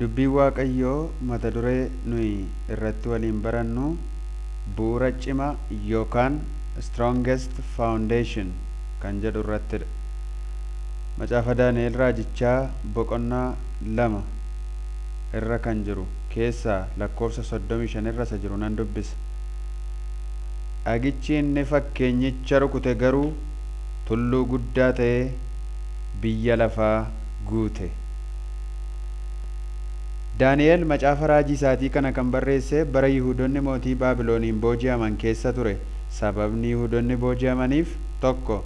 Dubbii Waaqayyoo mata duree nuyi irratti waliin barannu bu'uura cimaa yookaan strongest foundation kan jedhu irrattidha. Macaafa Daani'el raajichaa boqonnaa 2 irra kan jiru keessaa lakkoofsa 35 irra isa jiru nan dubbisa. Dhagichi inni fakkeenyicha rukute garuu tulluu guddaa ta'ee biyya lafaa guute. Daani'el macaafa raajii isaatii kana kan barreesse bara Yihuudoonni mootii Baabilooniin booji'aman keessa ture. Sababni Yihuudoonni booji'amaniif 1.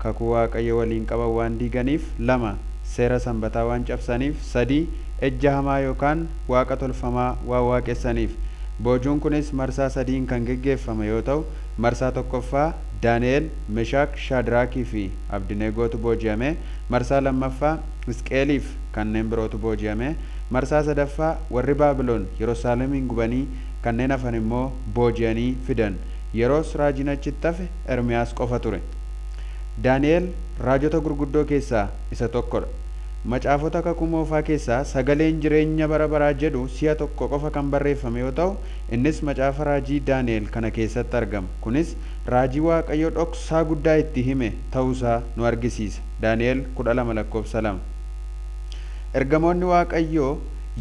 Kakuu Waaqayyo waliin qaban waan diiganiif. 2. Seera sanbataa waan cabsaniif. 3. Ejja hamaa yookaan waaqa tolfamaa waan waaqessaniif. Boojuun kunis marsaa 3 kan geggeeffame yoo ta'u, marsaa 1ffaa Daani'el, Meshaak, Shaadraakii fi Abdineegootu booji'ame. Marsaa 2ffaa Hisqeeliif kanneen birootu booji'ame. Marsaa 3ffaa warri Baabiloon Yerusaalemin gubanii kanneen hafan immoo booji'anii fidan. Yeroos raajiin achitti hafe Ermiyaas qofa ture. Daani'el raajota gurguddoo keessaa isa tokkodha. Macaafota kakuu moofaa keessaa sagaleen jireenya bara baraa jedhu si'a tokko qofa kan barreeffame yoo ta'u, innis macaafa raajii Daani'el kana keessatti argama. Kunis raajii Waaqayyoo dhoksaa guddaa itti hime ta'uusaa nu argisiisa. Daani'el 12:2. Ergamoonni Waaqayyoo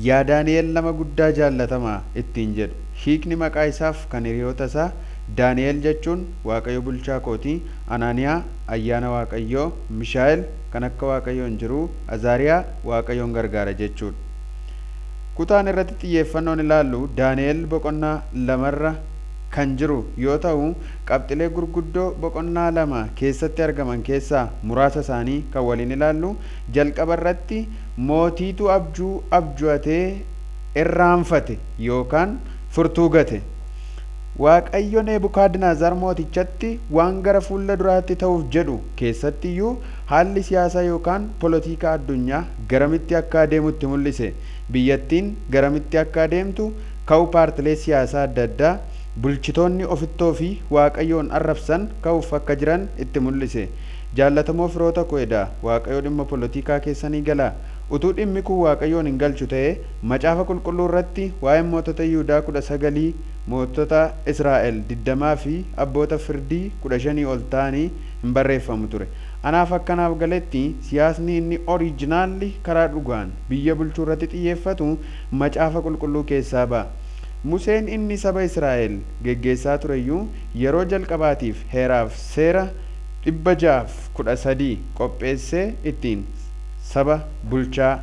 yaa Daani'el nama guddaa jaallatamaa ittiin jedhu. Hiikni maqaa isaaf kan hiriyoota isaa Daani'el jechuun Waaqayyo bulchaa kootii, Anaaniyaa ayyaana Waaqayyoo, Mishaa'el kan akka Waaqayyoon jiru, Azaariyaa Waaqayyoon gargaara jechuudha. Kutaan irratti xiyyeeffannoon ilaallu Daani'el boqonnaa 2 kan jiru yoo ta'u, qabxilee gurguddoo boqonnaa 2 keessatti argaman keessaa muraasa isaanii kan waliin ilaallu. Jalqaba irratti mootiitu abjuu abju'atee irraanfate yookaan furtuu gate. Waaqayyo Nebukadnezar mootichatti waan gara fuula duraatti ta'uuf jedhu keessatti iyyuu haalli siyaasaa yookaan polotikaa addunyaa garamitti akka adeemutti mul'ise. Biyyattiin garamitti akka adeemtu ka'u paartilee siyaasaa adda addaa bulchitoonni ofittoo fi Waaqayyoon arrabsan ka'uuf akka jiran itti mul'ise. Jaallatamoo firoota koo edaa Waaqayyo dhimma polotikaa keessanii galaa. Utuu dhimmi kun Waaqayyoon hin galchu ta'ee macaafa qulqulluu irratti waa'ee mootota Yihuudaa 19, mootota Israa'el 20 fi abboota firdii 15 ol ta'anii hin barreeffamu ture. Anaaf akkanaaf galetti siyaasni inni oriijinaalli karaa dhugaan biyya bulchuu irratti xiyyeeffatu macaafa qulqulluu keessaa ba'a. Museen inni saba Israa'el geggeessaa tureyyuu yeroo jalqabaatiif heeraaf seera 613 qopheessee ittiin saba bulchaa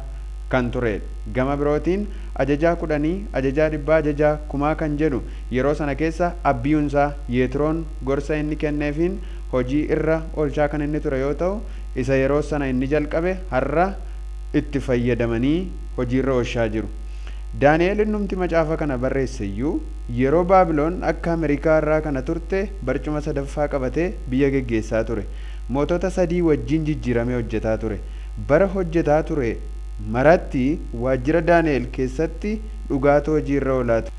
kan ture. Gama birootiin ajajaa 10, ajajaa 100, ajajaa 1000 kan jedhu yeroo sana keessa abbiyuunsaa Yeetroon gorsa inni kenneefiin hojii irra oolchaa kan inni ture yoo ta'u, isa yeroo sana inni jalqabe har'a itti fayyadamanii hojii irra oolchaa jiru. Daani'el innumti macaafa kana barreesse iyyuu yeroo Baabiloon akka Ameerikaa irraa kana turte barcuma 3ffaa qabatee biyya geggeessaa ture. Mootota 3 wajjin jijjiiramee hojjetaa ture. Bara hojjetaa ture maratti waajjira Daani'el keessatti dhugaatii hojii irra oolaa ture.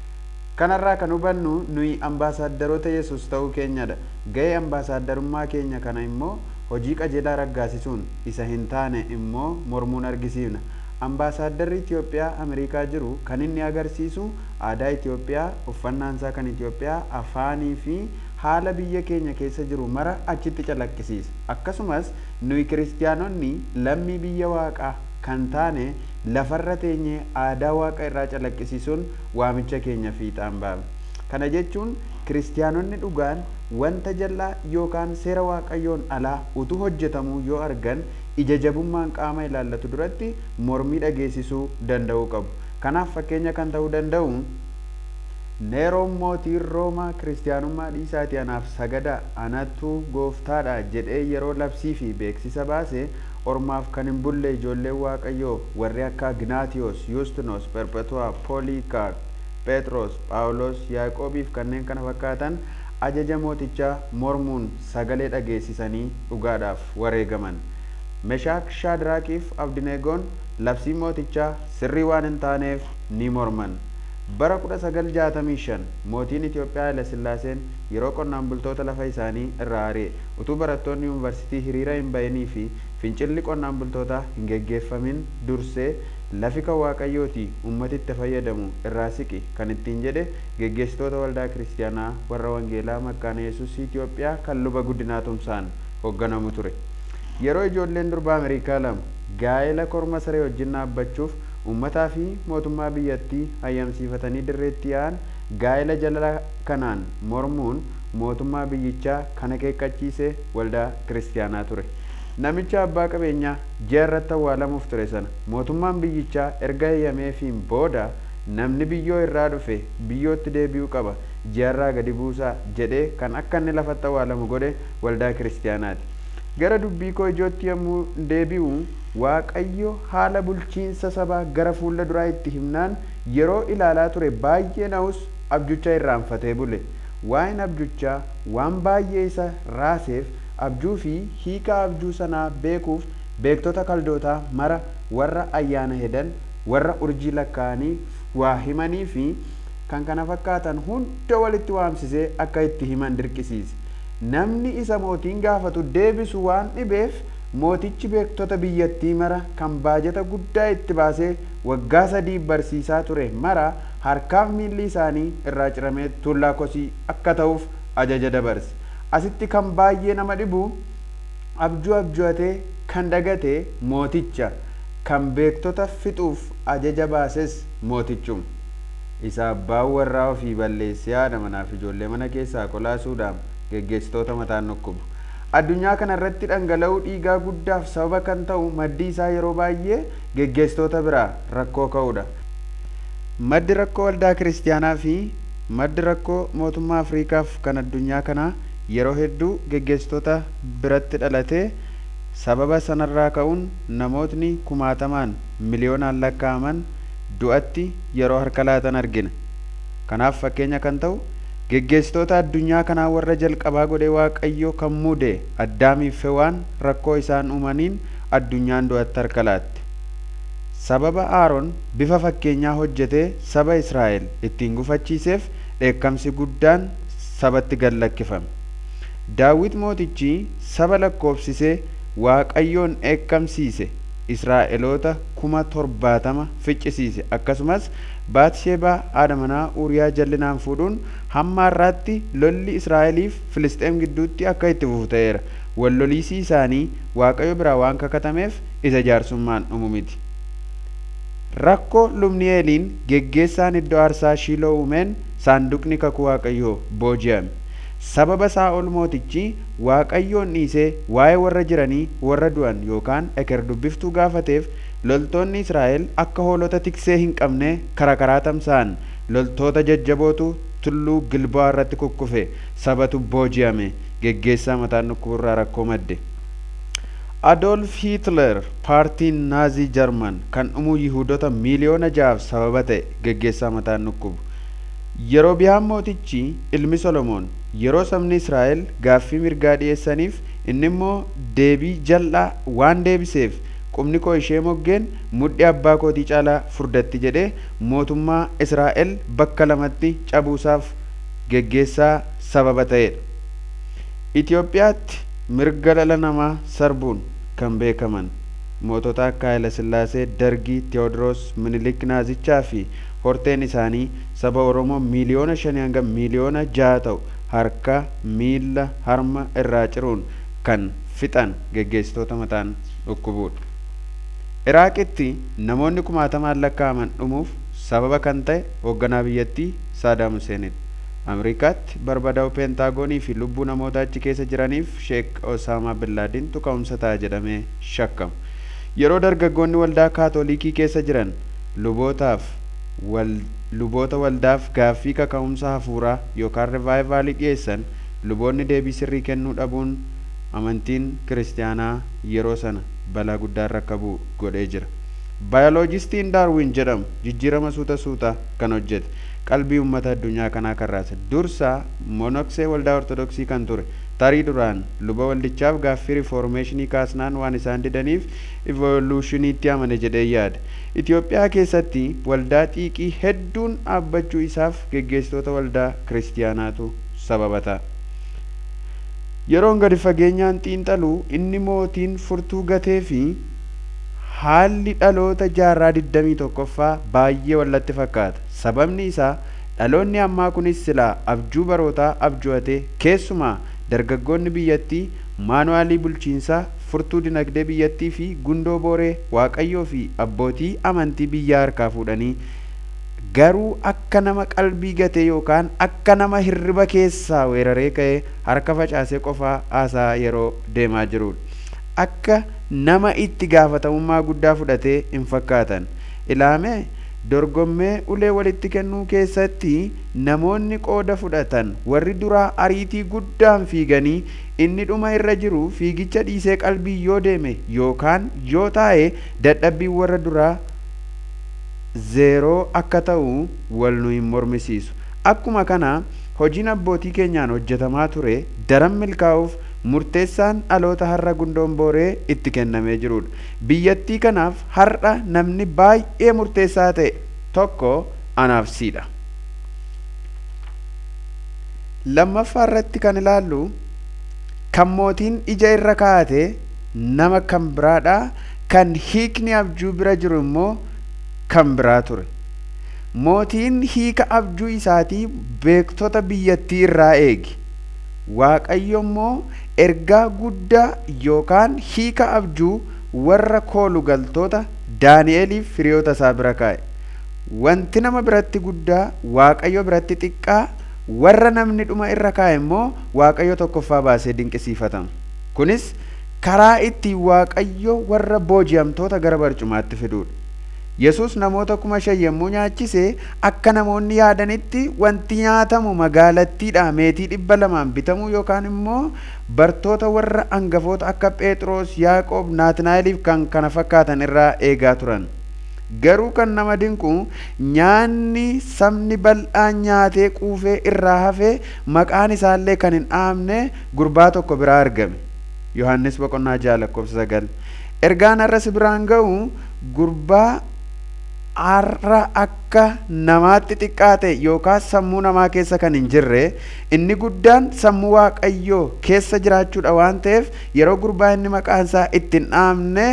Kanarraa kan hubannu nuyi ambaasaadarota Yesuus ta'uu keenyadha. Ga'ee ambaasaadarummaa keenya kana immoo hojii qajeelaa raggaasisuun isa hin taane immoo mormuun argisiifna. Ambaasaaddarri Itoophiyaa Ameerikaa jiru kan inni agarsiisu aadaa Itoophiyaa, uffannaansaa kan Itoophiyaa, afaanii fi haala biyya keenya keessa jiru mara achitti calaqqisiisa. Akkasumas nuyi kiristiyaanonni lammii biyya waaqaa kan taane lafarra teenyee aadaa waaqa irraa calaqqisiisuun waamicha keenya fiixaan baafna. Kana jechuun kiristiyaanonni dhugaan wanta jal'aa yookaan seera Waaqayyoon alaa utuu hojjetamuu yoo argan ija jabummaan qaama ilaallatu duratti mormii dhageessisuu danda'uu qabu. Kanaaf fakkeenya kan ta'uu danda'u Neeroon mootiin Roomaa kiristiyaanummaa dhiisaatii anaaf sagadaa, anattuu gooftaadha jedhee yeroo labsii fi beeksisa baase ormaaf kan hin bulle ijoolleen Waaqayyoo warri akka Ignaatiyoos, Yuustinos, Perpetuaa, Pooliikaarp, Phexros, Phaawulos, Yaaqoobiif kanneen kana fakkaatan ajaja mootichaa mormuun sagalee dhageessisanii dhugaadhaaf wareegaman. Meshaak, Shaadraakiif Abdineegoon labsii mootichaa sirrii waan hin taaneef ni morman. Bara 1965 mootiin Itoophiyaa Haile Sillaaseen yeroo qonnaan bultoota lafa isaanii irraa ari'e utuu barattoonni yuunivarsiitii hiriira hin bahanii fi fincilli qonnaan bultootaa hin geggeeffamin dursee lafi kan waaqayyooti ummati itti fayyadamu irraa siqi kan ittiin jedhe geggeessitoota waldaa kiristaanaa warra wangeelaa Makkaana Yesuus Itoophiyaa kan luba Guddinaa Tumsaan hoogganamu ture. Yeroo ijoolleen durbaa Ameerikaa lama gaa'ela korma saree wajjin dhaabbachuuf ummataa fi mootummaa biyyattii hayyamsiifatanii dirreetti yaa'an gaa'ela jala kanaan mormuun mootummaa biyyichaa kan akeekkachiise waldaa kiristaanaa ture. Namicha abbaa qabeenyaa ji'a irratti awwaalamuuf ture sana mootummaan biyyichaa erga hayyameefiin booda namni biyyoo irraa dhufe biyyootti deebi'uu qaba ji'a irraa gadi buusaa jedhee kan akka inni lafatti awwaalamu godhe waldaa kiristaanaati. Gara dubbii koo ijootti yommuu deebi'u Waaqayyo haala bulchiinsa sabaa gara fuula duraa itti himnaan yeroo ilaalaa ture baay'ee na'us abjucha irraanfatee bule. Waa'een abjuchaa waan baay'ee isa raaseef abjuu fi hiika abjuu sanaa beekuuf beektota kaldootaa mara warra ayyaana hedan warra urjii lakkaa'anii waa himanii fi kan kana fakkaatan hunda walitti waamsisee akka itti himan dirqisiise. Namni isa mootiin gaafatu deebisu waan dhibeef mootichi beektota biyyattii mara kan baajata guddaa itti baasee waggaa 3 barsiisaa ture mara harkaaf miilli isaanii irraa ciramee tuullaa kosii akka ta'uuf ajaja dabarse. Asitti kan baay'ee nama dhibu abjuu abju'atee kan dagate mooticha kan beektota fixuuf ajaja baases mootichuma. Isa abbaan warraa ofii balleessee haadha manaaf ijoollee mana keessaa qolaasuudhaan geggeessitoota mataan nukkubu. Addunyaa kana irratti dhangala'uu dhiigaa guddaaf sababa kan ta'u maddi isaa yeroo baay'ee geggeessitoota biraa rakkoo ka'uudha. Maddi rakkoo waldaa kiristaanaa fi maddi rakkoo mootummaa Afriikaaf kan addunyaa kanaa yeroo hedduu geggeessitoota biratti dhalatee sababa sanarraa ka'uun namootni kumaatamaan miliyoonaan lakkaa'aman du'atti yeroo harka laatan argina. Kanaaf fakkeenya kan ta'u geggeessitoota addunyaa kanaa warra jalqabaa godhee Waaqayyo kan muude Addaamiif Hewaan rakkoo isaan uumaniin addunyaan du'atti harka laatte. Sababa Aaroon bifa fakkeenyaa hojjetee saba Israa'el ittiin gufachiiseef dheekkamsi guddaan sabatti gad lakkifame. Daawit mootichi saba lakkoofsisee Waaqayyoon dheekkamsiise Israa'eloota 70,000 ficcisiise. Akkasumas Baatshebaa haadha manaa Uuriyaa jallinaan fuudhuun hamma har'aatti lolli Israa'eliif Filisxeem gidduutti akka itti fufu ta'eera. Walloliisii isaanii Waaqayyo biraa waan kakatameef isa jaarsummaan dhumu miti. Rakkoo lubni Eeliin geggeessaan iddoo aarsaa Shiiloo uumeen saanduqni kakuu Waaqayyoo booji'ame. Sababa Saa'ol mootichi Waaqayyoon dhiisee waa'ee warra jiranii warra du'an yookaan eker dubbiftuu gaafateef loltoonni Israa'el akka hoolota tiksee hin qabne karaa tamsa'an loltoota jajjabootu tulluu Gilbo'aa irratti kukkufe sabatu booji'ame geggeessaa mataan dhukkuburraa rakkoo madde. Adolf Hitler paartiin naazii Jarman kan dhumuu Yihuudota miliyoona 6 sababa ta'e geggeessaa mataan dhukkubu. Yeroo biyaan mootichi ilmi Solomoon yeroo sabni Israa'el gaaffii mirgaa dhiyeessaniif inni immoo deebii jal'aa waan deebiseef qubni koo ishee moggeen mudhii abbaa kootii caalaa furdatti jedhee mootummaa Israa'el bakka lamatti cabuusaaf geggeessaa sababa ta'edha. Itoophiyaatti mirga dhala namaa sarbuun kan beekaman mootota akka Haile Sillaasee, Dargii, Tewoodiroos, Minilik Naazichaa fi horteen isaanii saba Oromoo miliyoona 5 hanga miliyoona 6 ta'u harka miila harma irraa ciruun kan fixan geggeessitoota mataan dhukkubuudha. Iraaqitti namoonni 10,000 lakkaa'aman dhumuuf sababa kan ta'e hoogganaa biyyattii Saadaam Huseenidha. Ameerikaatti barbadaa'uu peentaagoonii fi lubbuu namoota achi keessa jiraniif Sheek Osaamaa Bin Laadin ka'umsa ta'a jedhamee shakkama. Yeroo dargaggoonni waldaa kaatoolikii keessa jiran luboota waldaaf gaaffii kaka'umsa hafuuraa yookaan rivaayivaalii dhiyeessan luboonni deebii sirrii kennuu dhabuun amantiin kiristaanaa yeroo sana balaa guddaa rakka bu'u godhee jira. Baayoloojistiin Daarwin jedhamu jijjiirama suuta kan hojjete qalbii uummata addunyaa kanaa kan raase dursaa monoksee waldaa ortodoksii kan ture tarii duraan luba waldichaaf gaaffii riiformeeshinii kaasnaan waan isaan didaniif ivoluushiniitti amane jedhee yaada. Itoophiyaa keessatti waldaa xiiqii hedduun dhaabbachuu isaaf geggeessitoota waldaa kiristiyaanaatu sababa ta'a. Yeroon gadi fageenyaan xiinxalu inni mootiin furtuu gatee fi haalli dhaloota jaarraa 21ffaa baay'ee wallatti fakkaata. Sababni isaa dhaloonni ammaa kunis silaa abjuu barootaa abju'ate, keessumaa dargaggoonni biyyattii maanuwaalii bulchiinsaa, furtuu dinagdee biyyattii fi gundoo booree waaqayyoo fi abbootii amantii biyyaa harkaa fuudhanii garuu akka nama qalbii gatee yookaan akka nama hirriba keessaa weeraree ka'ee harka facaasee qofaa haasaa yeroo deemaa jirudha. Akka nama itti gaafatamummaa guddaa fudhatee hin fakkaatan. Ilaamee dorgommee ulee walitti kennuu keessatti namoonni qooda fudhatan warri duraa ariitii guddaan fiiganii inni dhuma irra jiru fiigicha dhiisee qalbii yoo deeme yookaan yoo taa'e dadhabbii warra duraa zeeroo akka ta'u wal nu hin mormisiisu. Akkuma kana hojiin abbootii keenyaan hojjetamaa ture daran milkaa'uuf murteessaan dhaloota har'a gundoon booree itti kennamee jirudha. Biyyattii kanaaf har'a namni baay'ee murteessaa ta'e tokko anaaf siidha. Lammaffaa irratti kan ilaallu kan mootiin ija irra kaa'ate nama kan biraadha. Kan hiikni abjuu bira jiru immoo kan biraa ture. Mootiin hiika abjuu isaatii beektota biyyattii irraa eegi. Waaqayyo immoo ergaa guddaa yookaan hiika abjuu warra koolu galtoota Daani'eliif firiyoota isaa bira kaa'e. Wanti nama biratti guddaa Waaqayyo biratti xiqqaa, warra namni dhuma irra kaa'e immoo Waaqayyo tokkoffaa baasee dinqisiifatama. Kunis karaa itti Waaqayyo warra booji'amtoota gara barcumaatti fidudha. Yesus namoota 5,000 yommuu nyaachise akka namoonni yaadanitti wanti nyaatamu magaalattiidha meetii 200 bitamuu yookaan immoo bartoota warra hangafoota akka Phexros, Yaaqoob, Naatnaa'eliif kan kana fakkaatan irraa eegaa turan. Garuu kan nama dinqu nyaanni sabni bal'aan nyaatee quufee irraa hafee maqaan isaallee kan hin dhaamne gurbaa tokko biraa argame. Yohannis boqonnaa 6:9. Ergaan har'as biraan ga'u gurbaa har'a akka namaatti xiqqaate yookaan sammuu namaa keessa kan hin jirre inni guddaan sammuu Waaqayyoo keessa jiraachuudha waan ta'eef yeroo gurbaa inni maqaan isaa itti hin dhaamne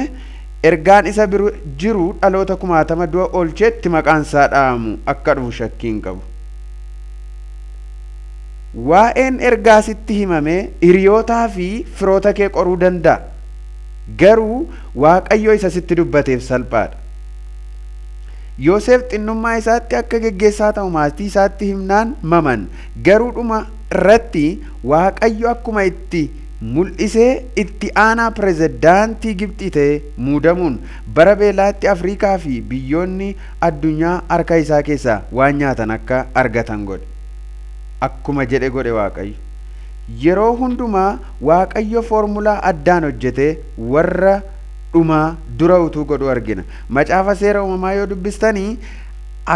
ergaan isa jiru dhaloota 60 du'a oolcheetti maqaan isaa dhaamu akka dhufu shakkiin qabu. Waa'een ergaa sitti himame hiriyootaa fi firoota kee qoruu danda'a. Garuu Waaqayyo isa sitti dubbateef salphaadha. Yoosef xinnummaa isaatti akka geggeessaa ta'u maatii isaatti himnaan maman. Garuu dhuma irratti Waaqayyo akkuma itti mul'isee itti aanaa pirezidaantii Gibxii ta'e muudamuun bara beelaatti Afrikaa fi biyyoonni addunyaa harka isaa keessaa waan nyaatan akka argatan godhe. Akkuma jedhe godhe Waaqayyo. Yeroo hundumaa Waaqayyo foormulaa addaan hojjete warra dhumaa dura utuu godhu argina. Macaafa seera uumamaa yoo dubbistanii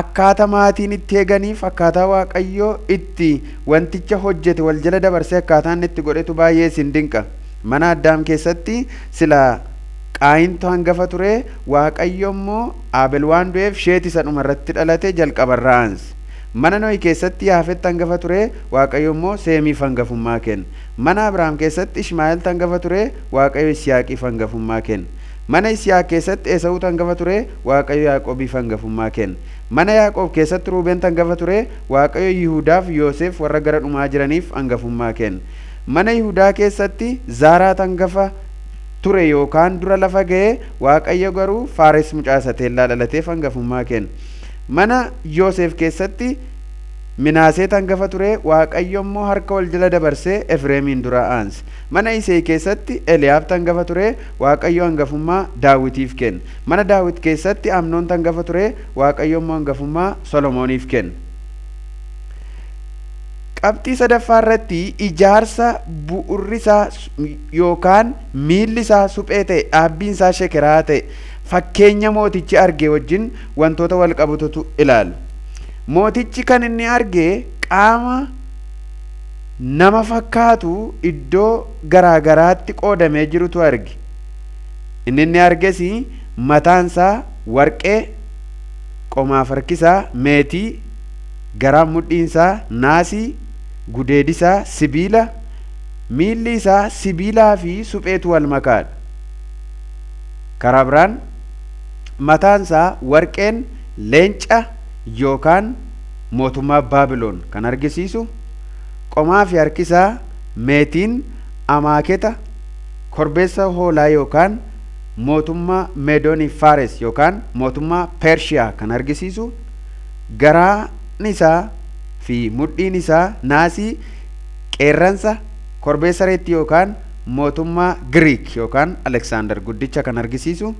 akkaataa maatiin itti eeganiif akkaataa Waaqayyo itti wanticha hojjete wal jala dabarsee akkaataa inni itti godhetu baay'ee sin dinqa. Mana Addaam keessatti sila Qaayintu hangafa ture, Waaqayyo immoo Aabel waan du'eef Sheeti isa dhuma irratti dhalate jalqabarraa aanse. Mana Nohi keessatti Yaafet hangafa ture, Waaqayyo immoo Seemiif hangafummaa kenne. Mana Abrahaam keessatti Ishmaa'eel hangafa ture, Waaqayyo Isiyaaqiif hangafummaa kenne. Mana Isiyaaq keessatti Esaawuu hangafa ture, Waaqayyo Yaaqoobiif hangafummaa kenne. Mana Yaaqoob keessatti Ruubeen hangafa ture, Waaqayyo Yihuudaaf Yoosef warra gara dhumaa jiraniif hangafummaa kenne. Mana Yihuudaa keessatti Zaaraa hangafa ture yookaan dura lafa ga'ee, Waaqayyo garuu Faares mucaa Teellaa dhalateef hangafummaa kenne. Mana Yoosef keessatti Minaasee hangafa ture, Waaqayyo immoo harka wal jala dabarsee Efreemiin dura aanse. Mana Isee keessatti Eliyaab hangafa ture, Waaqayyo hangafummaa Daawitiif kenne. Mana Daawit keessatti Amnoon hangafa ture, Waaqayyo immoo hangafummaa Solomooniif kenne. Qabxii sadaffaa irratti ijaarsa bu'urri isaa yookaan miilli isaa suphee ta'e, dhaabbiin isaa shekeraa ta'e fakkeenya mootichi arge wajjin wantoota wal qabatutu ilaalu. Mootichi kan inni arge qaama nama fakkaatu iddoo garaagaraatti qoodamee jirutu arge. Inni arges mataansaa warqee, qomaaf harkisaa meetii, garaan mudhiinsaa naasii, gudeedisaa sibiila, miilli isaa sibiilaa fi supheetu wal makaadha. Karaa biraan mataansaa warqeen leenca yookaan mootummaa Baabiloon kan argisiisu, qomaa fi harkisaa meetiin amaaketa korbeessa hoolaa yookaan mootummaa Meedoonii Faares yookaan mootummaa Pershiyaa kan argisiisu, garaan isaa fi mudhiin isaa naasii qeerransa korbeessa reetti yookaan mootummaa Giriik yookaan Aleksaandar guddicha kan argisiisu,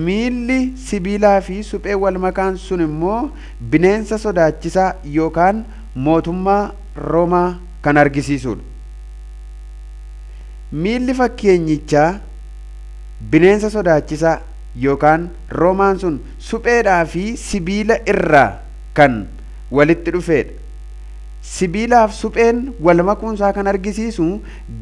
miilli sibiilaa fi suphee wal makaan sun immoo bineensa sodaachisaa yookaan mootummaa Roomaa kan argisiisudha. Miilli fakkeenyichaa bineensa sodaachisaa yookaan Roomaan sun supheedhaa fi sibiila irraa kan walitti dhufedha. Sibiilaaf supheen wal makuunsaa kan argisiisu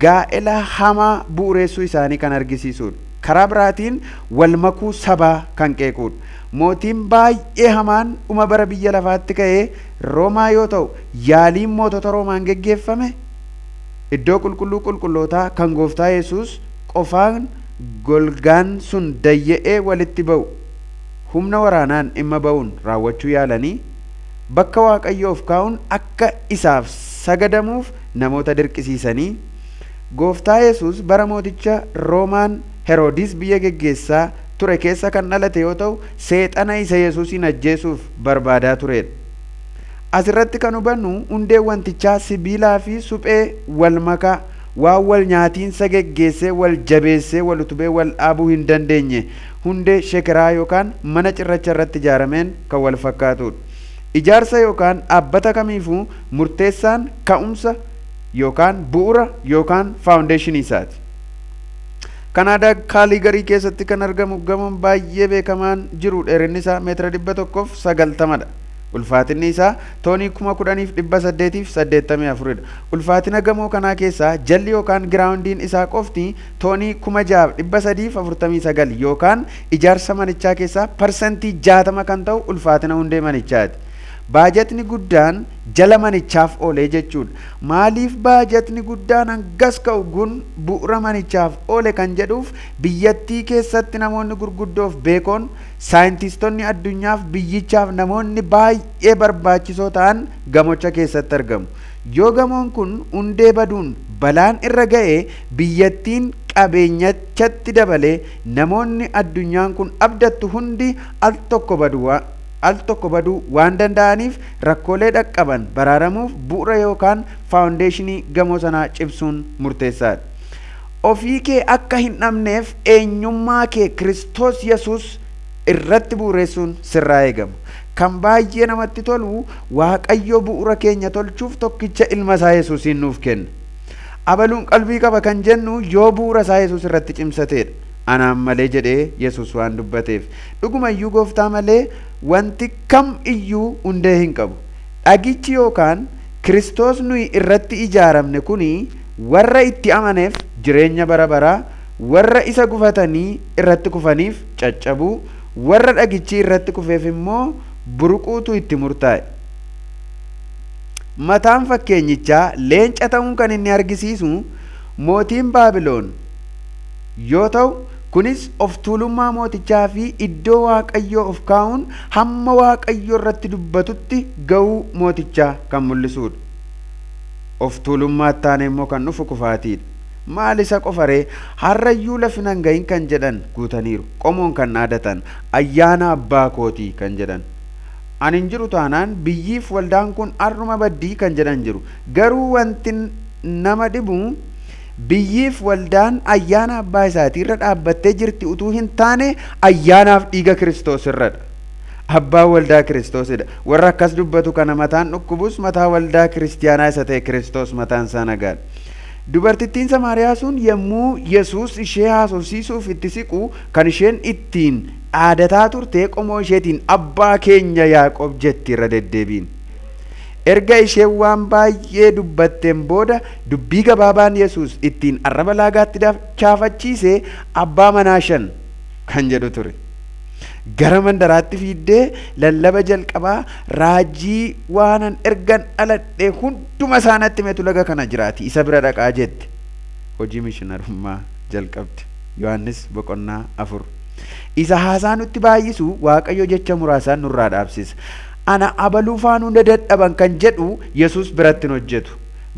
gaa'ela hamaa bu'uureessuu isaanii kan argisiisudha. Karaa biraatiin wal makuu sabaa kan qeequdha. Mootiin baay'ee hamaan dhuma bara biyya lafaatti ka'ee Roomaa yoo ta'u, yaaliin mootota Roomaan geggeeffame iddoo qulqulluu qulqullootaa kan gooftaa Yesuus qofaan golgaan sun dayya'ee walitti ba'u humna waraanaan dhimma ba'uun raawwachuu yaalanii bakka Waaqayyoof kaa'uun akka isaaf sagadamuuf namoota dirqisiisanii, gooftaa Yesuus bara mooticha Roomaan Heroodis biyya geggeessaa ture keessa kan dhalate yoo ta'u, seexana isa Yesuusin ajjeesuuf barbaadaa turedha. Asirratti kan hubannu hundee wantichaa sibiilaa fi suphee wal makaa waan wal nyaatiinsa geggeessee wal jabeessee wal utubee wal dhaabuu hin dandeenye hundee shekeraa yookaan mana cirracha irratti ijaarameen kan wal fakkaatudha. Ijaarsa yookaan dhaabbata kamiifuu murteessaan ka'umsa yookaan bu'uura yookaan faawundeeshinii isaati. Kanaadaa Kaaligarii keessatti kan argamu gamoon baay'ee beekamaan jiru dheerinni isaa meetira 190dha. Ulfaatinni isaa toonii 10,884dha. Ulfaatina gamoo kanaa keessaa jalli yookaan giraawundiin isaa qofti toonii 6,349 yookaan ijaarsa manichaa keessaa parsantii 60 kan ta'u ulfaatina hundee manichaati. Baajetni guddaan jala manichaaf oolee jechuudha. Maaliif baajetni guddaan hangas ka'u kun bu'uura manichaaf oole kan jedhuuf biyyattii keessatti namoonni gurguddoof beekoon saayintistoonni addunyaaf biyyichaaf namoonni baay'ee barbaachisoo ta'an gamocha keessatti argamu. Yoo gamoon kun hundee baduun balaan irra ga'ee biyyattiin qabeenyachatti dabalee namoonni addunyaan kun abdattu hundi al tokko baduu waan danda'aniif rakkoolee dhaqqaban baraaramuuf bu'uura yookaan faawundeeshinii gamoo sanaa cimsuun murteessaadha. Ofii kee akka hin dhabneef eenyummaa kee Kiristoos Yesuus irratti bu'uureessuun sirraa eegama. Kan baay'ee namatti tolu Waaqayyo bu'uura keenya tolchuuf tokkicha ilma isaa Yesuusin nuuf kenna. Abaluun qalbii qaba kan jennu yoo bu'uura isaa Yesuus irratti cimsateedha. Anaan malee jedhee Yesuus waan dubbateef. Dhugumayyuu gooftaa malee wanti kam iyyuu hundee hin qabu. Dhagichi yookaan Kiristoos nuyi irratti ijaaramne kuni warra itti amaneef jireenya bara baraa, warra isa gufatanii irratti kufaniif caccabuu, warra dhagichi irratti kufeef immoo buruquutu itti murtaa'e. Mataan fakkeenyichaa leenca ta'uun kan inni argisiisu mootiin Baabiloon yoo ta'u, kunis of tuulummaa mootichaa fi iddoo Waaqayyoo of kaa'uun hamma Waaqayyoo irratti dubbatutti ga'uu mootichaa kan mul'isudha. Of tuulummaatti taane immoo kan dhufu kufaatiidha. Maal isa qofaree harrayyuu lafin hangayin kan jedhan guutaniiru. Qomoon kan dhaadatan ayyaana abbaa kootii kan jedhan. Ani hin jiru taanaan biyyiif waldaan kun har'uma baddii kan jedhan jiru. Garuu wanti nama dhibu biyyiif waldaan ayyaana abbaa isaatii irra dhaabbattee jirti utuu hin taane ayyaanaaf dhiiga Kiristoos irradha. Abbaa waldaa Kiristoosidha. Warra akkas dubbatu kana mataan dhukkubus mataa waldaa kiristiyaanaa isa ta'e Kiristoos mataan isaa nagaadha. Dubartittiin Samaariyaa sun yommuu Yesuus ishee haasofsiisuuf itti siqu kan isheen ittiin dhaadataa turte qomoo isheetiin abbaa keenya Yaaqoob jetti irra deddeebiin. Erga ishee waan baay'ee dubbatteen booda dubbii gabaabaan Yesuus ittiin arraba laagaatti chaafachiise abbaa manaa 5 kan jedhu ture. Gara mandaraatti fiiddee lallaba jalqabaa raajii waanan ergan dhaladhee hunduma isaanatti meetu laga kana jiraati isa bira dhaqaa jette. Hojii mishinarummaa jalqabde. Yohaannis boqonnaa 4. Isa haasaa nutti baay'isu Waaqayyo jecha muraasaan nurraa dhaabsisa. Ana abaluu faanuu dadhaban kan jedhu Yesuus biratti hojjetu.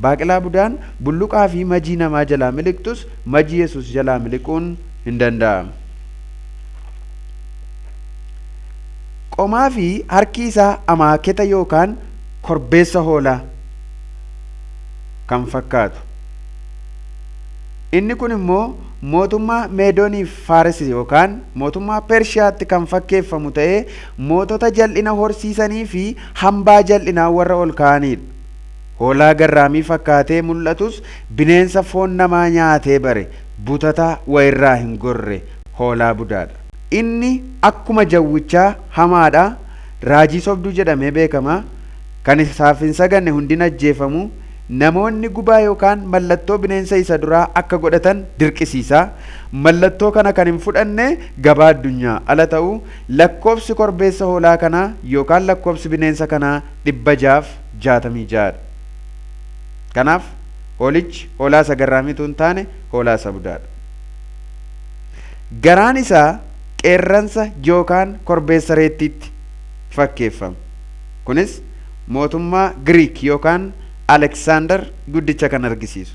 Baaqilaa budaan bulluqaa fi majii namaa jalaa miliqtus majii Yesuus jalaa miliquun hin danda'amu. Qomaa fi harki isaa amaaketa yookaan korbeessa hoolaa kan fakkaatu. Inni kun immoo mootummaa Meedooniif Faaresii yookaan mootummaa Pershiyaatti kan fakkeeffamu ta'ee mootota jal'ina horsiisanii fi hambaa jal'inaa warra ol ka'anidha. Hoolaa garraamii fakkaatee mul'atus bineensa foon namaa nyaatee bare butata wayirraa hin gorre hoolaa budaadha. Inni akkuma jawwichaa hamaadha. Raajii sobduu jedhamee beekama. Kan isaaf hin saganne hundin ajjeefamu. Namoonni gubaa yookaan mallattoo bineensa isa duraa akka godhatan dirqisiisa. Mallattoo kana kan hin fudhanne gabaa addunyaa ala ta'u lakkoofsi korbeessa hoolaa kanaa yookaan lakkoofsi bineensa kanaa 666. Kanaaf hoolichi hoolaa isa garraamiitu hin taane hoolaa isa budaadha. Garaan isaa qeerransa yookaan korbeessa reettiitti fakkeeffama. Kunis mootummaa Giriik yookaan Alexander guddicha kan argisiisu.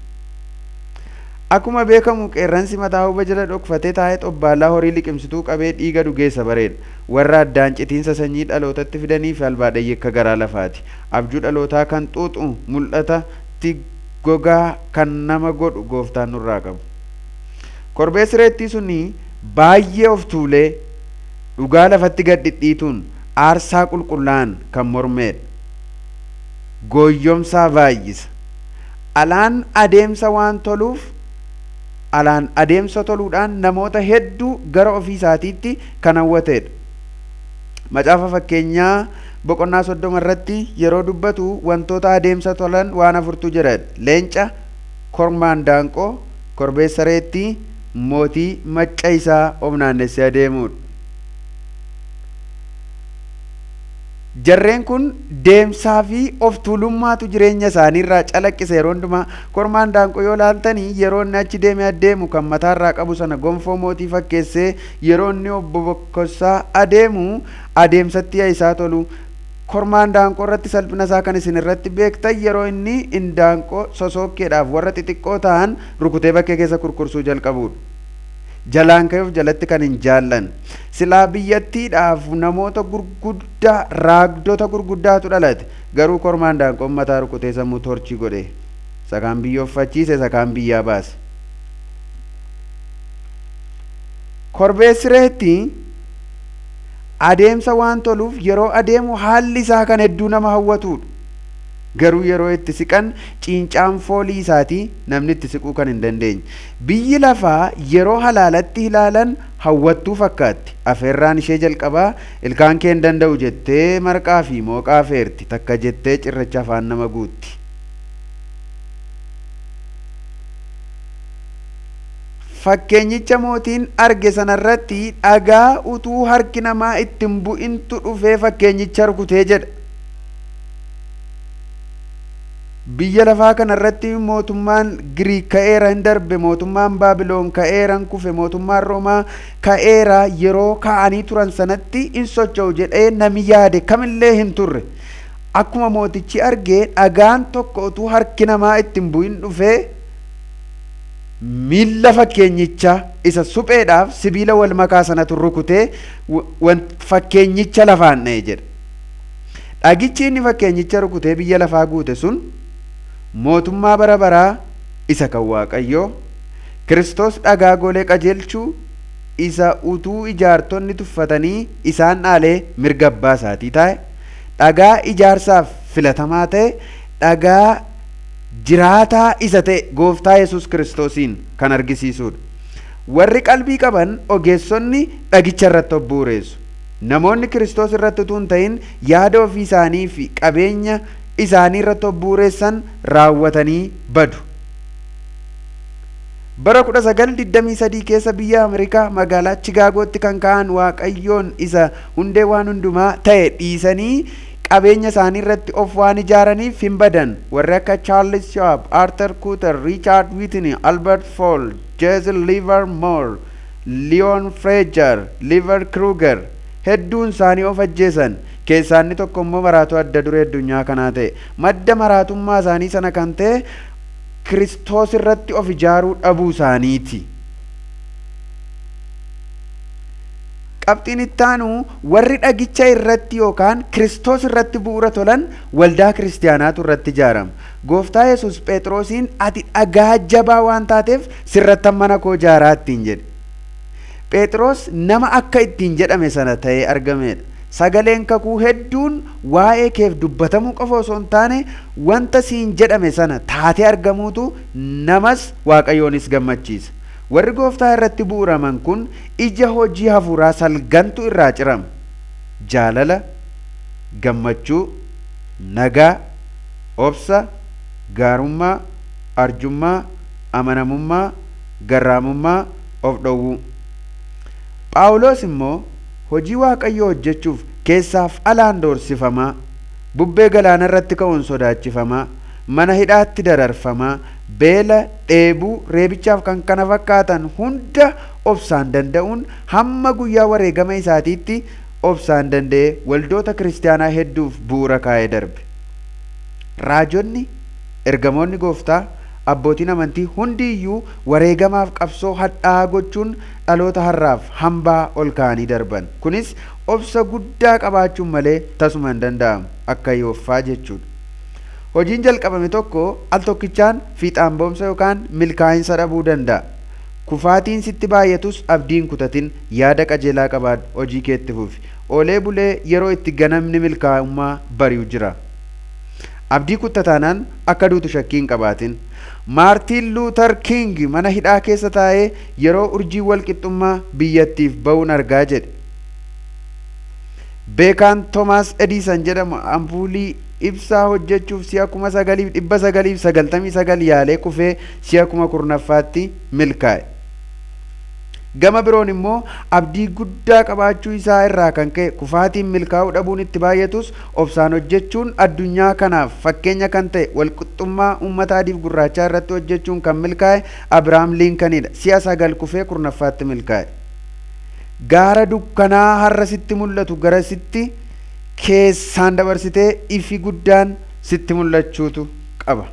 Akkuma beekamu qeerransi mataa huba jala dhokfatee taa'ee xobbaallaa horii liqimsituu qabee dhiiga dhugeessa bareeda. Warra addaan citiinsa sanyii dhalootatti fidanii fi albaadhayyee akka garaa lafaati. Abjuu dhalootaa kan xuuxu mul'atatti gogaa kan nama godhu gooftaan nurraa qabu. Korbeessi reettii suni baay'ee of tuulee dhugaa lafatti gad dhidhiituun aarsaa qulqullaa'an kan mormeedha. Gooyyomsaa baay'isa. Alaan adeemsa waan toluuf alaan adeemsa toluudhaan namoota hedduu gara ofii isaatiitti kan hawwatedha. Macaafa fakkeenyaa boqonnaa 30 irratti yeroo dubbatu wantoota adeemsa tolan waan 4tu jira. Leenca, kormaan daanqoo, korbeessa reettii, mootii macca isaa of naannessee adeemudha. Jarreen kun deemsaa fi of tuulummaatu jireenya isaaniirraa calaqqisa. Yeroo hundumaa kormaan daanqoo yoo laaltanii yeroo inni achi deemee adeemu kan mataarraa qabu sana gonfoo mootii fakkeessee yeroo inni obbo Bokkossaa adeemu adeemsatti isaa tolu. Kormaan daanqoo irratti salphina isaa kan isin irratti beektan yeroo inni indaanqoo sosookkeedhaaf warra xixiqqoo ta'an rukutee bakkee keessa kurkursuu jalqabudha. Jalaan ka'uuf jalatti kan hin jaallan. Silaa biyyattiidhaaf namoota gurguddaa raagdota gurguddaatu dhalate. Garuu kormaan daanqoon mataa rukutee sammuu torchii godhe. Sakaan biyyooffachiise, sakaan biyyaa baase. Korbeessi reettii adeemsa waan toluuf yeroo adeemu haalli isaa kan hedduu nama hawwatudha. Garuu yeroo itti siqan ciincaan foolii isaatii namni itti siquu kan hin dandeenye. Biyyi lafaa yeroo halaalatti ilaalan hawwattuu fakkaatti. Afeerraan ishee jalqabaa ilkaan kee hin danda'u jettee marqaa fi mooqaa feerti. Takka jettee cirracha afaan nama guutti. Fakkeenyicha mootiin arge sanarratti dhagaa utuu harki namaa ittiin bu'intu dhufee fakkeenyicha rukutee jedha. Biyya lafaa kanarratti mootummaan Giriik ka'eera hin darbe, mootummaan Baabiloon ka'eera hin kufe, mootummaan Roomaa ka'eera yeroo ka'anii turan sanatti in socho'u jedhee nami yaade kamillee hin turre. Akkuma mootichi argee dhagaan tokko utuu harki namaa ittiin bu'in dhufee miilla fakkeenyicha isa supheedhaaf sibiila wal makaa sanatu rukutee fakkeenyicha lafaan dha'e jedha. Dhagichi inni fakkeenyicha rukutee biyya lafaa guute sun mootummaa bara baraa isa kan Waaqayyoo Kiristoos dhagaa golee qajeelchuu isa utuu ijaartonni tuffatanii isaan dhaalee mirga abbaa isaatii taa'e, dhagaa ijaarsaaf filatamaa ta'e, dhagaa jiraataa isa ta'e gooftaa Yesuus Kiristoosiin kan argisiisudha. Warri qalbii qaban ogeessonni dhagicha irratti bu'uureessu. Namoonni Kiristoos irratti utuu hin ta'in yaada ofii isaanii fi qabeenya isaanii irratti bu'uureessan raawwatanii badu. Bara 1923 keessa biyya Ameerikaa magaalaa Chicaagootti kan ka'an Waaqayyoon isa hundee waan hundumaa ta'e dhiisanii qabeenya isaanii irratti of waan ijaaraniif hin badan. Warri akka Charles Schwab, Arthur Cutter, Richard Whitney, Albert Fall, Jesse Livermore, Leon Fraser, Liver Kruger hedduun isaanii of ajjeesan. Keessaa inni tokko immoo maraatuu adda duree addunyaa kanaa ta'e. Madda maraatummaa isaanii sana kan ta'e Kiristoos irratti of ijaaruu dhabuu isaaniiti. Qabxiin itti aanu warri dhagicha irratti yookaan Kiristoos irratti bu'uura tolan waldaa kiristaanaatu irratti ijaarama. Gooftaa Yesuus Phexrosiin ati dhagaa jabaa waan taateef sirratti mana koo ijaaraa ittiin jedhe. Phexros nama akka ittiin jedhame sana ta'ee argamedha. Sagaleen kakuu hedduun waa'ee keef dubbatamuu qofa osoo hin taane wanta siin jedhame sana taatee argamuutu namas Waaqayyoonis gammachiisa. Warri Gooftaa irratti bu'uuraman kun ija hojii hafuuraa salgantu irraa cirama. Jaalala, gammachuu, nagaa, obsa, gaarummaa, arjummaa, amanamummaa, garraamummaa, of dhowwuu. Phaawulos immoo hojii Waaqayyoo hojjechuuf keessaaf alaan doorsifamaa, bubbee galaana irratti ka'uun sodaachifamaa, mana hidhaatti dararfamaa, beela, dheebuu, reebichaaf kan kana fakkaatan hunda obsaan danda'uun hamma guyyaa wareegama isaatiitti obsaan danda'ee waldoota kiristaanaa hedduuf bu'uura kaa'ee darbe. Raajonni, ergamoonni Gooftaa, abbootiin amantii hundi iyyuu wareegamaaf qabsoo hadhaa'aa gochuun dhaloota har'aaf hambaa ol kaa'anii darban. Kunis obsa guddaa qabaachuun malee tasuma hin danda'amu akka Yooffaa jechuudha. Hojiin jalqabame tokko al tokkichaan fiixaan ba'umsa yookaan milkaa'insa dhabuu danda'a. Kufaatiin sitti baay'atus abdiin kutatin, yaada qajeelaa qabaadhu, hojii keetti fufi. Oolee bulee yeroo itti ganamni milkaa'ummaa bari'u jira. Abdii kuttataanaan akka duutu shakkii hin qabaatin. Maartiin Luuter King mana hidhaa keessa taa'ee yeroo urjii walqixxummaa biyyattiif ba'uun argaa jedhe. Beekaan Toomaas Edison jedhamu ampuulii ibsaa hojjechuuf si'a 1999 yaalee kufee si'a 10,000ffaatti milkaa'e. Gama biroon immoo abdii guddaa qabaachuu isaa irraa kan ka'e kufaatiin milkaa'uu dhabuun itti baay'atus obsaan hojjechuun addunyaa kanaaf fakkeenya kan ta'e walqixxummaa uummata adiif gurraachaa irratti hojjechuun kan milkaa'e Abrahaam Linkanidha. Si'a 9 kufee 10,000ffaatti milkaa'e. Gaara dukkanaa har'a sitti mul'atu gara sitti keessaan dabarsitee ifi guddaan sitti mul'achuutu qaba.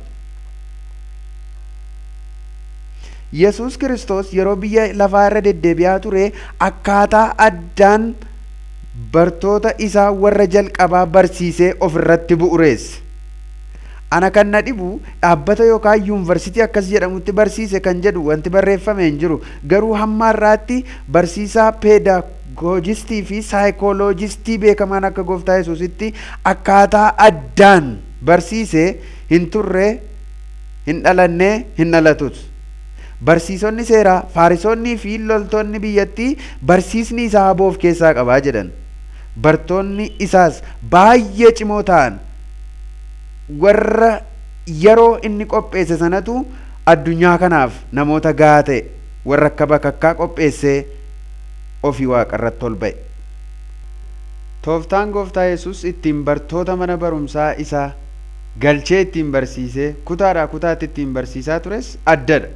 Yesuus Kiristoos yeroo biyya lafaa irra deddeebi'aa ture akkaataa addaan bartoota isaa warra jalqabaa barsiisee ofirratti bu'uureesse. Ana kan na dhibu dhaabbata yookaan yuunivarsiitii akkas jedhamutti barsiise kan jedhu wanti barreeffame hin jiru. Garuu hamma har'aatti barsiisaa peedaagoojistii fi saayikooloojistii beekamaan akka Gooftaa Yesuusitti akkaataa addaan barsiisee hin turre, hin dhalannee, hin dhalatus. Barsiisonni seeraa, faarisoonnii fi loltoonni biyyattii barsiisni isaa aboof keessaa qabaa jedhan. Bartoonni isaas baay'ee cimoo ta'an warra yeroo inni qopheesse sanatu addunyaa kanaaf namoota gahaa ta'e warra akka bakakkaa qopheessee ofii waaqarratti ol ba'e. Tooftaan Gooftaa Yesuus ittiin bartoota mana barumsaa isaa galchee ittiin barsiisee kutaadhaa kutaatti ittiin barsiisaa tures addadha.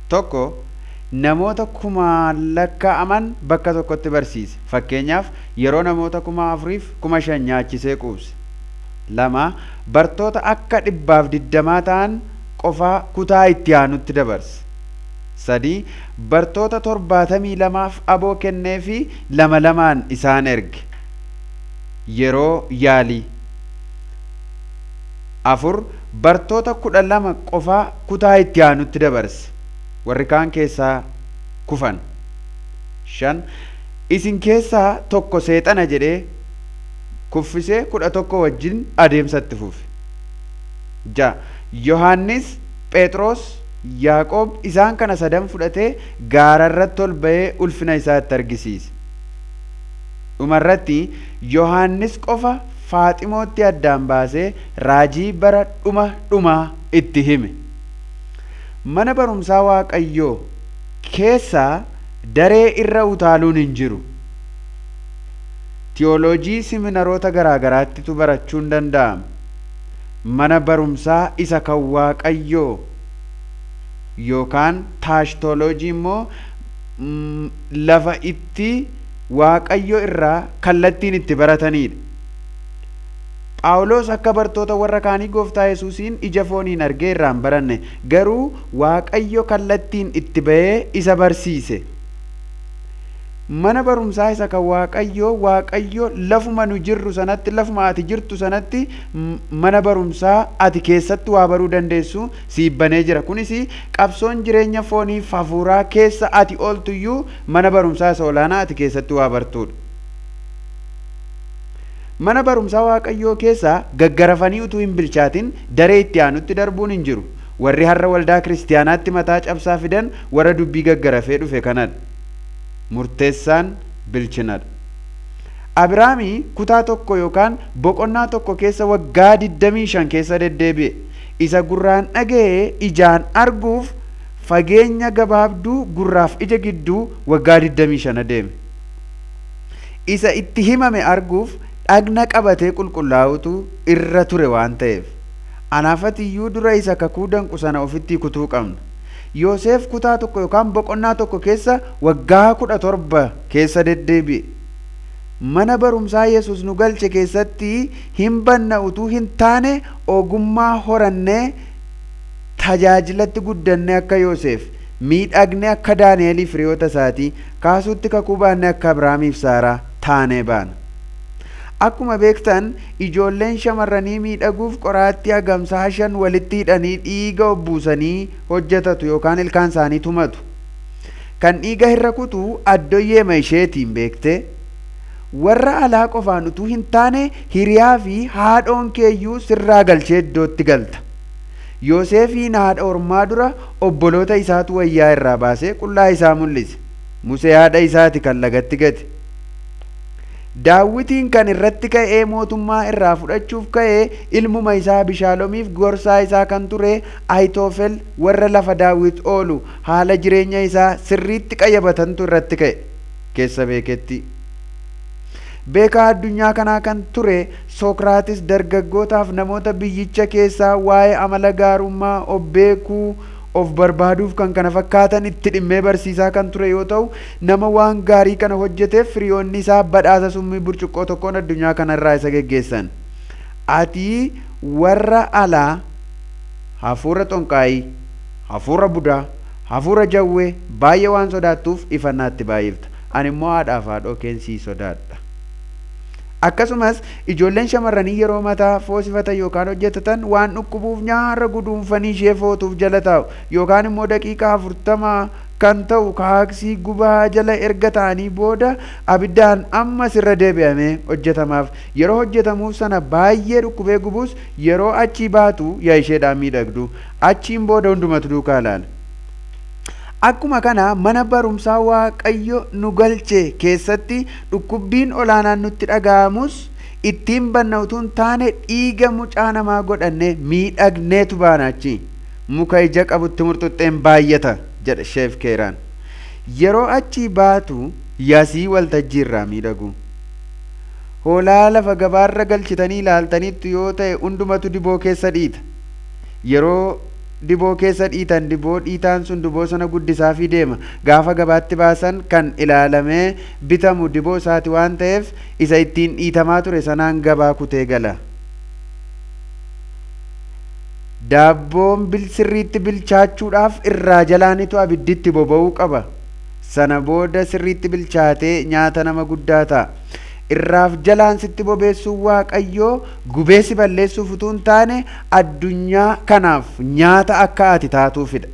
Tokko namoota 1,000 lakkaa'aman bakka tokkotti barsiise. Fakkeenyaaf yeroo namoota 4,000f 5,000 nyaachisee quubse. 2 bartoota akka 120 ta'an qofaa kutaa itti aanutti dabarse. 3 bartoota 72f aboo kennee fi 2 isaan erge yeroo yaalii. 4 bartoota 12 qofaa kutaa itti aanutti dabarse. Warri kaan keessaa kufan. 5 isin keessaa tokko seexana jedhee kuffisee 11 wajjin adeemsatti fufe. 6 Yohaannis, Phexros, Yaaqoob isaan kana sadan fudhatee gaara irratti ol ba'ee ulfina isaatti argisiise. Dhumarratti Yohaannis qofa Faaximootti addaan baasee raajii bara dhumaa itti hime. Mana barumsaa Waaqayyoo keessaa daree irra utaaluun hin jiru. Tiyooloojii siminaroota garaagaraattitu barachuun danda'ama. Mana barumsaa isa kan Waaqayyoo yookaan taashtooloojii immoo lafa itti Waaqayyo irraa kallattiin itti baratanidha. Phaawulos akka bartoota warra kaanii Gooftaa Yesuusiin ija fooniin argee irraan baranne, garuu Waaqayyo kallattiin itti ba'ee isa barsiise. Mana barumsaa isa kan Waaqayyo lafuma nu jirru sanatti, lafuma ati jirtu sanatti mana barumsaa ati keessatti waa baruu dandeessu siif banee jira. Kunis qabsoon jireenya fooniif hafuuraa keessa ati ooltuyyuu mana barumsaa isa olaanaa ati keessatti waa bartuudha. Mana barumsaa Waaqayyoo keessa gaggarafanii utuu hin bilchaatin daree itti aanutti darbuun hin jiru. Warri har'a waldaa kiristaanaatti mataa cabsaa fidan warra dubbii gaggarafee dhufe kanadha. Murteessaan bilchinadha. Abrahaamii kutaa tokko yookaan boqonnaa tokko keessa waggaa 25 keessa deddeebi'e. Isa gurraan dhaga'ee ijaan arguuf fageenya gabaabduu gurraaf ija gidduu waggaa 25 deeme. Isa itti himame arguuf dhagna qabatee qulqullaa'utu irra ture waan ta'eef anaafatiyyuu dura isa kakuu danqu sana ofitti kutuu qabna. Yoosef kutaa tokko yookaan boqonnaa tokko keessa waggaa 17 keessa deddeebi'e. Mana barumsaa Yesuus nu galche keessatti hin banna utuu hin taane ogummaa horannee tajaajilatti guddannee akka Yoosef, miidhagnee akka Daani'eliif hiriyoota isaatii, kaasuutti kakuu baannee akka Abrahaamiif Saaraa taanee baana. Akkuma beektan ijoolleen shamarranii miidhaguuf qoraattii hagamsaa 5 walitti hidhanii dhiiga obbuusanii hojjetatu yookaan ilkaan isaanii tumatu. Kan dhiiga irra kutu addoyyeema isheetiin beekte. Warra alaa qofaan utuu hin taane hiriyaa fi haadhoon keeyyuu sirraa galchee iddootti galta. Yoosefiin haadha ormaa dura obboloota isaatu wayyaa irraa baasee qullaa isaa mul'ise. Musee haadha isaati kan lagatti gate. Daawitiin kan irratti ka'ee mootummaa irraa fudhachuuf ka'ee ilmuma isaa Abishaaloomiif gorsaa isaa kan ture Ahitoofel warra lafa Daawit oolu haala jireenya isaa sirriitti qayyabatantu irratti ka'e keessa beeketti. Beekaa addunyaa kanaa kan ture Sookraatis dargaggootaaf namoota biyyicha keessaa waa'ee amala gaarummaa of beekuu of barbaaduuf kan kana fakkaatan itti dhimmee barsiisaa kan ture yoo ta'u, nama waan gaarii kana hojjeteef firiyoonni isaa badhaasa summii burcuqqoo tokkoon addunyaa kanarraa isa geggeessan. Ati warra alaa hafuura xonqaayii, hafuura budaa, hafuura jawwee baay'ee waan sodaattuuf ifannaatti baay'ifta. Ani immoo haadhaaf haadhoo keensii sodaadha. Akkasumas ijoolleen shamarranii yeroo mataa foosifatan yookaan hojjetatan waan dhukkubuuf nyaara guduunfanii ishee footuuf jala taa'u yookaan immoo daqiiqaa 40 kan ta'u kaaksii gubaa jala erga ta'anii booda abiddaan ammas irra deebi'amee hojjetamaaf. Yeroo hojjetamuuf sana baay'ee dhukkubee gubuus yeroo achii baatu yaa isheedhaan miidhagdu achiin booda hundumatu duukaa ilaala. Akkuma kana mana barumsaa Waaqayyo nu galche keessatti dhukkubbiin olaanaan nutti dhaga'amus ittiin banna utuu hin taane dhiiga mucaa namaa godhanne miidhagneetu baana achi. Muka ija qabutti murtuxxeen baay'ata jedha Sheef Keeraan. Yeroo achii baatu yasii waltajjii irraa miidhagu. Hoolaa lafa gabaarra galchitanii ilaaltanitti yoo ta'e hundumatu diboo keessa dhiita. Yeroo diboo keessa dhiitan diboo dhiitaan sun diboo sana guddisaa fi deema. Gaafa gabaatti baasan kan ilaalamee bitamu diboo isaati waan ta'eef isa ittiin dhiitamaa ture sanaan gabaa kutee gala. Daabboon sirriitti bilchaachuudhaaf irraa jalaanitu abidditti boba'uu qaba. Sana booda sirriitti bilchaatee nyaata nama guddaa ta'a. Irraaf jalaan sitti bobeessuun Waaqayyoo gubeessi balleessuuf utuu hin taane addunyaa kanaaf nyaata akka ati taatuufidha.